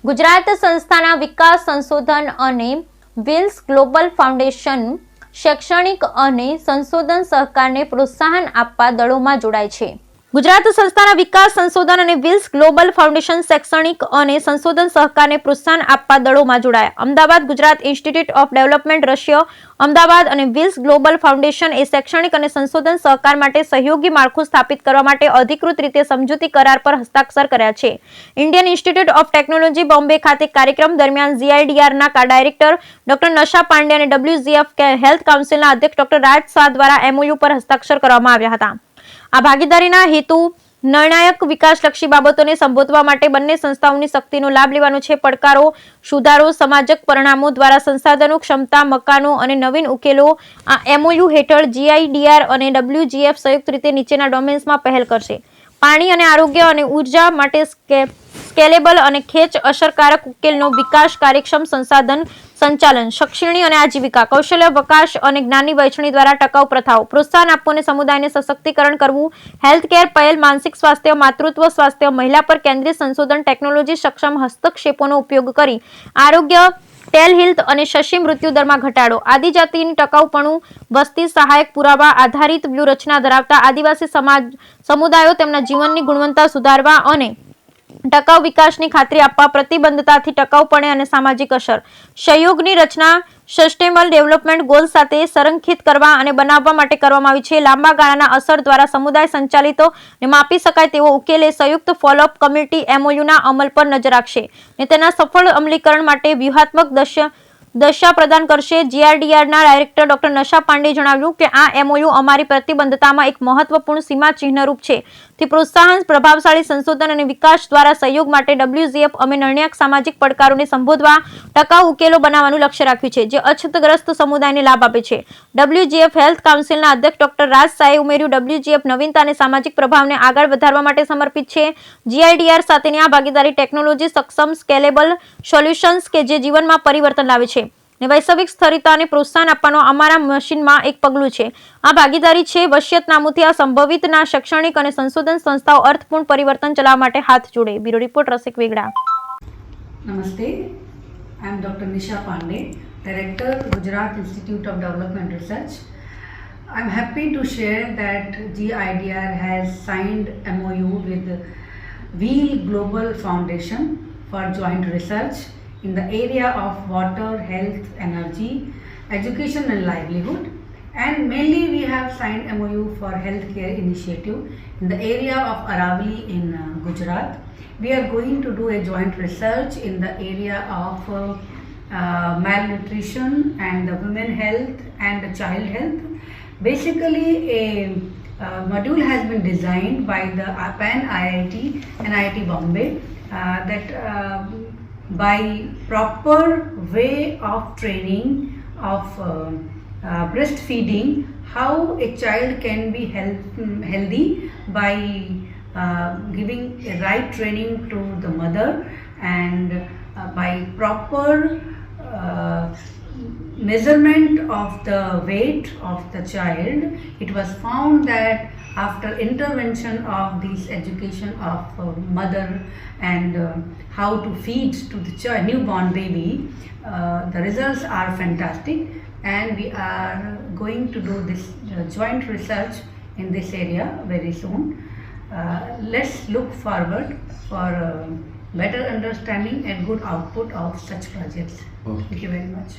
ગુજરાત સંસ્થાના વિકાસ સંશોધન અને વિલ્સ ગ્લોબલ ફાઉન્ડેશન શૈક્ષણિક અને સંશોધન સહકારને પ્રોત્સાહન આપવા દળોમાં જોડાય છે. ગુજરાત સંસ્થાના વિકાસ સંશોધન અને વિલ્સ ગ્લોબલ ફાઉન્ડેશન શૈક્ષણિક અને સંશોધન સહકારને પ્રોત્સાહન આપવા દળોમાં જોડાયા. Ahmedabad Gujarat institute of development Russia Ahmedabad અને વિલ્સ ગ્લોબલ ફાઉન્ડેશન એ શૈક્ષણિક અને સંશોધન સહકાર માટે સહયોગી માળખું સ્થાપિત કરવા માટે અધિકૃત રીતે સમજૂતી કરાર પર હસ્તાક્ષર કર્યા છે. Indian institute of technology Bombay ખાતે કાર્યક્રમ દરમિયાન જીઆઈડીઆરના ડાયરેક્ટર ડોક્ટર નશા પાંડે અને WGF હેલ્થ કાઉન્સિલના અધ્યક્ષ ડોક્ટર રાજ શાહ દ્વારા MOU પર હસ્તાક્ષર કરવામાં આવ્યા હતા. આ ભાગીદારીના હેતુ નિર્ણાયક વિકાસલક્ષી બાબતોને સંબોધવા માટે બંને સંસ્થાઓની શક્તિનો લાભ લેવાનો છે. પડકારો, સુધારો, સમાજક પરિણામો દ્વારા સંસાધનો, ક્ષમતા, મકાનો અને નવીન ઉકેલો. આ MOU હેઠળ GIDR અને WGF સંયુક્ત રીતે નીચેના ડોમેન્સમાં પહેલ કરશે: પાણી અને આરોગ્ય અને ઉર્જા માટે સ્કેલેબલ અને ખેંચ અસરકારક ઉકેલનો વિકાસ, કાર્યક્ષમ સંસાધન સંચાલન, શિક્ષણ અને આજીવિકા, કૌશલ્ય વિકાસ અને જ્ઞાનની વહેંચણી દ્વારા ટકાઉ પ્રથાઓ, પ્રોત્સાહન આપવું અને સમુદાયને સશક્તિકરણ કરવું, હેલ્થકેર પહેલ, માનસિક સ્વાસ્થ્ય, માતૃત્વ સ્વાસ્થ્ય, મહિલા પર કેન્દ્રિત સંશોધન, ટેકનોલોજી સક્ષમ હસ્તક્ષેપોનો ઉપયોગ કરી આરોગ્ય, ટેલહેલ્થ અને શસ્ય મૃત્યુ દરમાં ઘટાડો, આદિજાતિની ટકાઉપણું, વસ્તી સહાયક, પુરાવા આધારિત વ્યૂહરચના ધરાવતા આદિવાસી સમુદાયો તેમના જીવનની ગુણવત્તા સુધારવા અને ટકાઉ વિકાસની ખાતરી આપવા, પ્રતિબદ્ધતાથી ટકાઉપણે અને સામાજિક અસર, સહયોગની રચના સસ્ટેનેબલ ડેવલપમેન્ટ ગોલ્સ સાથે સંરેખિત કરવા અને બનાવવા માટે કરવામાં આવી છે. લાંબા ગાળાના અસર દ્વારા સમુદાય સંચાલિતો અને માપી શકાય તેવો ઉકેલ એ સંયુક્ત ફોલોઅપ કમિટી MOUના અમલ પર નજર રાખશે અને તેના સફળ અમલીકરણ માટે વ્યૂહાત્મક દશા પ્રદાન કરશે. GIDRના ડાયરેક્ટર ડોક્ટર નશા પાંડેએ જણાવ્યું કે આ MOU અમારી પ્રતિબદ્ધતામાં એક મહત્વપૂર્ણ સીમાચિહ્નરૂપ છે. થી પ્રોત્સાહન, પ્રભાવશાળી સંશોધન અને વિકાસ દ્વારા સહયોગ માટે WGF અમે નિર્ણાયક સામાજિક પડકારોને સંબોધવા ટકાઉ ઉકેલો બનાવવાનું લક્ષ્ય રાખ્યું છે જે અછતગ્રસ્ત સમુદાયને લાભ આપે છે. WGF હેલ્થ કાઉન્સિલના અધ્યક્ષ ડોક્ટર રાજ શાહે ઉમેર્યું, WGF નવીનતા અને સામાજિક પ્રભાવને આગળ વધારવા માટે સમર્પિત છે. GIDR સાથેની આ ભાગીદારી ટેકનોલોજી સક્ષમ સ્કેલેબલ સોલ્યુશન્સ કે જે જીવનમાં પરિવર્તન લાવે છે અને વૈશ્વિક સ્થિરતાને પ્રોત્સાહન આપવાનો અમારા મિશનમાં એક પગલું છે. આ ભાગીદારી છે વસિયતનામુથી આ સંભવિતના શૈક્ષણિક અને સંશોધન સંસ્થાઓ અર્થપૂર્ણ પરિવર્તન ચલાવવા માટે હાથ જોડે. Bureau report Rasik Vegda. Namaste, I am Dr. Nisha Pandey, Director, Gujarat Institute of Development Research. I am happy to share that GIDR has signed MOU with Wheel Global Foundation for joint research in the area of water, health, energy, education and livelihood. And mainly we have signed MOU for healthcare initiative in the area of Aravali in Gujarat. We are going to do a joint research in the area of malnutrition and the women health and the child health. Basically a module has been designed by the PAN IIT and IIT Bombay that by proper way of training of breastfeeding, how a child can be healthy by giving a right training to the mother and by proper measurement of the weight of the child. It was found that after intervention of this education of mother and how to feed to the newborn baby, the results are fantastic, and we are going to do this joint research in this area very soon. Let's look forward for better understanding and good output of such projects. Okay. Thank you very much.